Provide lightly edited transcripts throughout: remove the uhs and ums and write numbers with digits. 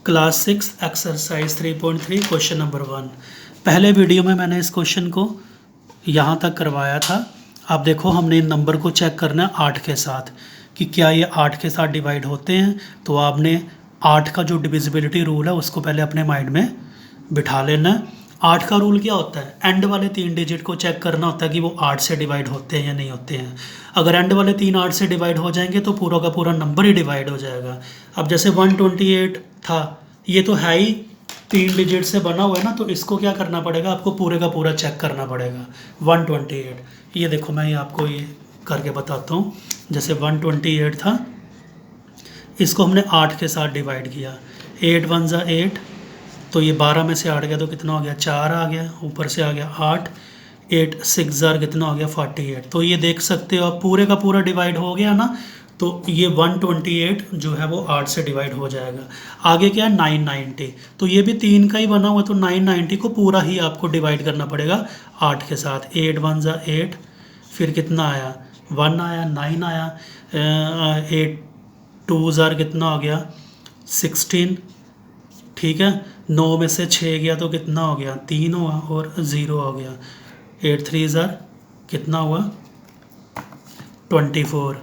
Class 6 exercise 3.3 question number 1। पहले video में मैंने इस क्वेश्चन को यहाँ तक करवाया था। आप देखो, हमने इन नंबर को चेक करना है 8 के साथ कि क्या ये 8 के साथ डिवाइड होते हैं। तो आपने 8 का जो डिविजिबिलिटी रूल है उसको पहले अपने माइंड में बिठा लेना है। 8 का रूल क्या होता है? एंड वाले 3 डिजिट को चेक करना होता है कि वो 8 से डिवाइड होते हैं या नहीं होते हैं। अगर एंड वाले 3 8 से डिवाइड हो जाएंगे तो पूरा का पूरा नंबर ही डिवाइड हो जाएगा। अब जैसे 128 था, ये तो है ही 3 डिजिट से बना हुआ है ना, तो इसको क्या करना पड़ेगा? आपको पूरे का पूरा चेक करना पड़ेगा। 128, ये देखो मैं ये आपको ये करके बताता हूँ। जैसे 128 था, इसको हमने 8 के साथ डिवाइड किया। 8 1 ज़ा 8, तो ये 12 में से 8 गया तो कितना हो गया? 4 आ गया, ऊपर से आ गया 8। 8 6 ज़ार कितना हो गया? 48। तो ये देख सकते हो आप, पूरे का पूरा डिवाइड हो गया ना। तो ये 128 जो है वो 8 से डिवाइड हो जाएगा। आगे क्या है? 990, तो ये भी 3 का ही बना हुआ, तो 990 को पूरा ही आपको डिवाइड करना पड़ेगा 8 के साथ। 8 1 ज़ा 8, फिर कितना आया? 1 आया, 9 आया, 8 2 ज़ार कितना हो गया? 16। ठीक है, 9 में से 6 गया तो कितना हो गया? 3 हुआ और 0 हो गया। 8 3 ज़ार कितना हुआ? 24।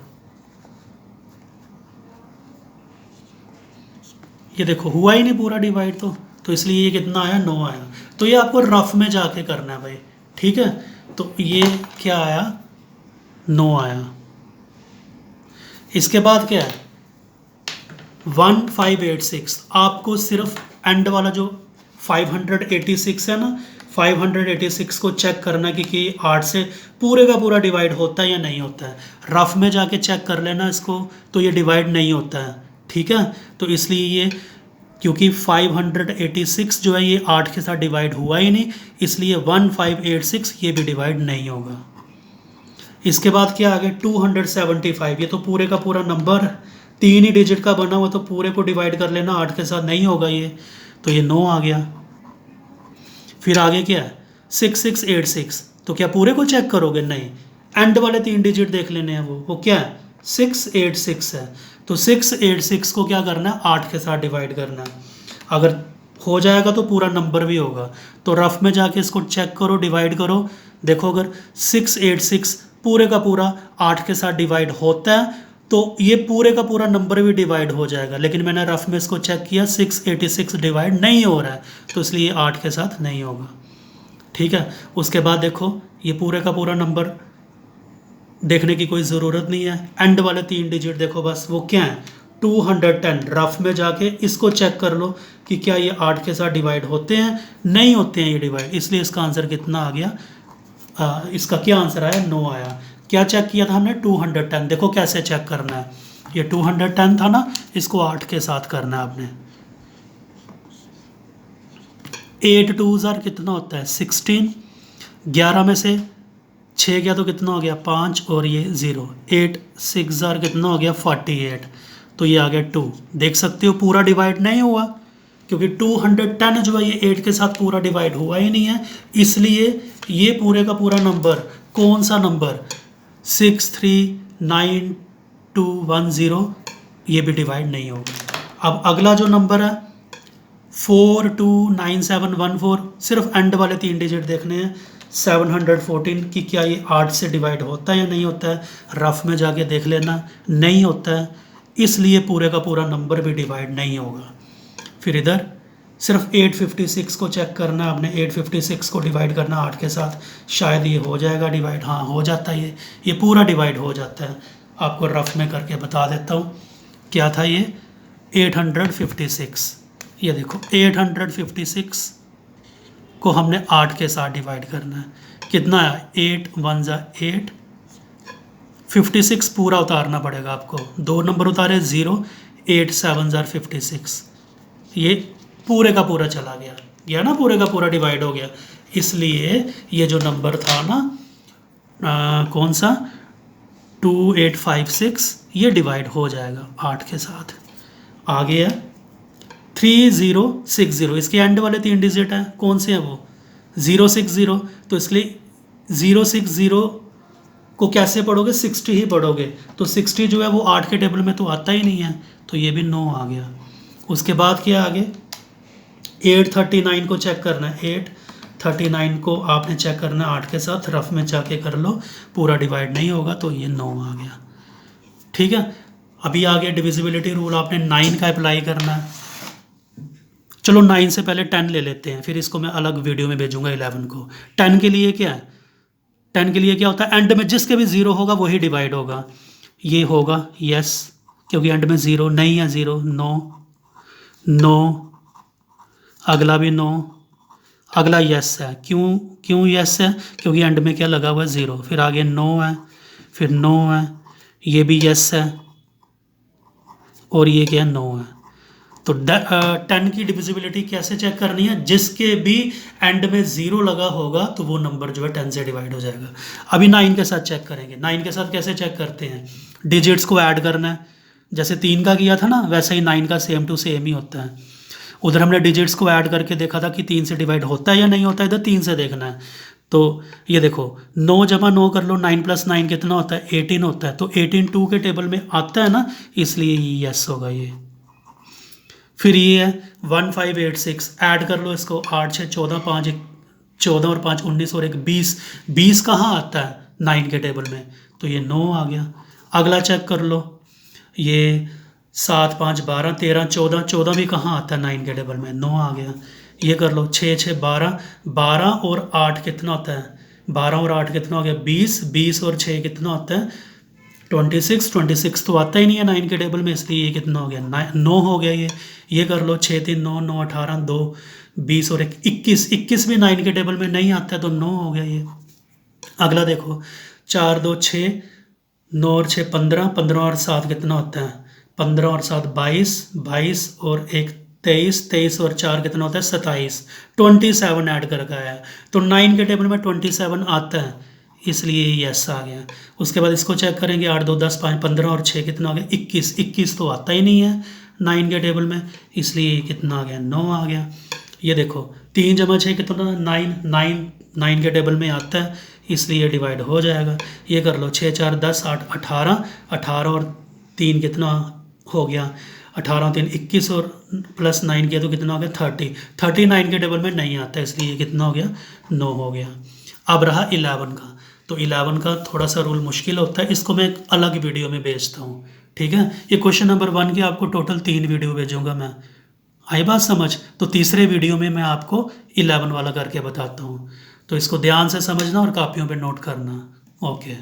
ये देखो हुआ ही नहीं पूरा डिवाइड, तो इसलिए ये कितना आया? 9 आया। तो ये आपको रफ में जाके करना है भाई, ठीक है। तो ये क्या आया? 9 आया। इसके बाद क्या है? 1586। आपको सिर्फ एंड वाला जो 586 है ना, 586 को चेक करना कि 8 से पूरे का पूरा डिवाइड होता है या नहीं होता है। रफ में जाके चेक कर लेना इसको, तो ये डिवाइड नहीं होता है, ठीक है। तो इसलिए ये, क्योंकि 586 जो है ये 8 के साथ डिवाइड हुआ ही नहीं, इसलिए 1586 ये भी डिवाइड नहीं होगा। इसके बाद क्या आ गया? 275। ये तो पूरे का पूरा नंबर 3 ही डिजिट का बना हुआ, तो पूरे को डिवाइड कर लेना, 8 के साथ नहीं होगा ये, तो ये 9 आ गया। फिर आगे क्या है? 6686, तो क्या पूरे को चेक करोगे? नहीं, एंड वाले 3 डिजिट देख लेने हैं। वो क्या है? 686 है। तो 686 को क्या करना है? 8 के साथ डिवाइड करना है। अगर हो जाएगा तो पूरा नंबर भी होगा। तो रफ में जाके इसको चेक करो, डिवाइड करो। देखो, अगर 686 पूरे का पूरा 8 के साथ डिवाइड होता है तो ये पूरे का पूरा नंबर भी डिवाइड हो जाएगा। लेकिन मैंने रफ में इसको चेक किया, 686 डिवाइड नहीं हो रहा है, तो इसलिए 8 के साथ नहीं होगा, ठीक है। उसके बाद देखो, ये पूरे का पूरा नंबर देखने की कोई ज़रूरत नहीं है। एंड वाले 3 डिजिट देखो बस, वो क्या है? 210। रफ में जाके इसको चेक कर लो कि क्या ये 8 के साथ डिवाइड होते हैं? नहीं होते हैं ये डिवाइड, इसलिए इसका आंसर कितना आ गया? इसका क्या आंसर आया? 9 आया। क्या चेक किया था हमने? 210। देखो कैसे चेक करना है। ये 210 था ना, इसको 8 के साथ करना है आपने। 8 2 ज़ार कितना होता है? 16। 11 में से 6 गया तो कितना हो गया? 5 और ये 0। 8 6 ज़ार कितना हो गया? 48। तो ये आ गया 2। देख सकते हो पूरा डिवाइड नहीं हुआ, क्योंकि 210 जो है ये 8 के साथ पूरा डिवाइड हुआ ही नहीं है, इसलिए ये पूरे का पूरा नंबर, कौन सा नंबर? 63910, ये भी डिवाइड नहीं होगा। अब अगला जो नंबर है 429714, सिर्फ एंड वाले 3 डिजिट देखने हैं। 714 कि क्या ये 8 से डिवाइड होता है या नहीं होता है। रफ में जाके देख लेना, नहीं होता है, इसलिए पूरे का पूरा नंबर भी डिवाइड नहीं होगा। फिर इधर सिर्फ 856 को चेक करना है आपने। 856 को डिवाइड करना 8 के साथ, शायद ये हो जाएगा डिवाइड। हाँ, हो जाता है, ये पूरा डिवाइड हो जाता है। आपको रफ में करके बता देता हूँ क्या था ये। 856, ये देखो 856 को हमने 8 के साथ डिवाइड करना है। कितना आया? 8 1 ज़ा 8। 56 पूरा उतारना पड़ेगा आपको, 2 नंबर उतारे 0। 8 7 ज़ार 56, ये पूरे का पूरा चला गया ना, पूरे का पूरा डिवाइड हो गया। इसलिए ये जो नंबर था ना, कौन सा? 2856, ये डिवाइड हो जाएगा 8 के साथ। आगे है 3060, इसके एंड वाले 3 डिजिट हैं, कौन से हैं वो? 060। तो इसलिए 060 को कैसे पढ़ोगे? 60 ही पढ़ोगे। तो 60 जो है वो 8 के टेबल में तो आता ही नहीं है, तो ये भी 9 आ गया। उसके बाद क्या आगे 839 को चेक करना है। 839 को आपने चेक करना है 8 के साथ, रफ में जाके कर लो, पूरा डिवाइड नहीं होगा तो ये 9 आ गया। ठीक है, अभी आगे डिविजिबिलिटी रूल आपने 9 का अप्लाई करना है। चलो 9 से पहले 10 ले लेते हैं, फिर इसको मैं अलग वीडियो में भेजूंगा 11 को। 10 के लिए क्या है, 10 के लिए क्या होता है, एंड में जिसके भी 0 होगा वही डिवाइड होगा। ये होगा यस, क्योंकि एंड में 0 नहीं है, 0 नो, नो, अगला भी नो, अगला यस है। क्यों यस है, क्योंकि एंड में क्या लगा हुआ है 0। फिर आगे नो है, फिर नो है, ये भी यस है, और ये क्या नो है। तो 10 की डिविजिबिलिटी कैसे चेक करनी है, जिसके भी एंड में 0 लगा होगा तो वो नंबर जो है 10 से डिवाइड हो जाएगा। अभी 9 के साथ चेक करेंगे। 9 के साथ कैसे चेक करते हैं, डिजिट्स को ऐड करना है, जैसे 3 का किया था ना वैसे ही 9 का सेम टू सेम ही होता है। उधर हमने डिजिट्स को ऐड करके देखा था कि 3 से डिवाइड होता है या नहीं होता है, इधर 3 से देखना है। तो ये देखो 9 जमा 9 कर लो, 9 + 9 कितना होता है, 18 होता है। तो 18 2 के टेबल में आता है ना, इसलिए ये यस होगा ये। फिर ये है 1586, ऐड कर लो इसको, 8 6 14, 5 1 14 और 5 19 और 1 20। 20 कहाँ आता है 9 के टेबल में, तो ये 9 आ गया। अगला चेक कर लो, ये 7 5 12 13 14, 14 भी कहाँ आता है 9 के टेबल में, 9 आ गया। ये कर लो 6 6 12, 12 और 8 कितना होता है, 12 और 8 कितना हो गया 20, 20 और 6 कितना होता है 26, 26 तो आता ही नहीं है 9 के टेबल में, इसलिए ये कितना हो गया 9 हो गया ये कर लो 6 3 9 9 18 2 20 और 1 21, 21 भी 9 के टेबल में नहीं आता है तो 9 हो गया ये। अगला देखो 4 2 6, 9 और 6 15, 15 और 7 कितना होता है 15 और 7 22, 22 और 1 23, 23 और 4 कितना होता है 27, 27 ऐड करके आया है। तो 9 के टेबल में 27 आता है, इसलिए यस आ गया। उसके बाद इसको चेक करेंगे 8 2 10 5 15 और 6 कितना हो गया 21, 21 तो आता ही नहीं है 9 के टेबल में, इसलिए कितना आ गया 9 आ गया। ये देखो 3 जमा 6 कितना 9, 9 के टेबल में आता है, इसलिए डिवाइड हो जाएगा। ये कर लो 6 4 10 8 18, 18 और 3 कितना हो गया 18 3 21 और +9 किया तो कितना हो गया 30, 39 के टेबल में नहीं आता, इसलिए ये कितना हो गया 9 हो गया। अब रहा 11 का, तो 11 का थोड़ा सा रूल मुश्किल होता है, इसको मैं एक अलग वीडियो में भेजता हूँ। ठीक है, ये क्वेश्चन नंबर 1 की आपको टोटल 3 वीडियो भेजूंगा मैं। आई बात समझ, तो तीसरे वीडियो में मैं आपको 11 वाला करके बताता हूँ, तो इसको ध्यान से समझना और कापियों पे नोट करना। ओके।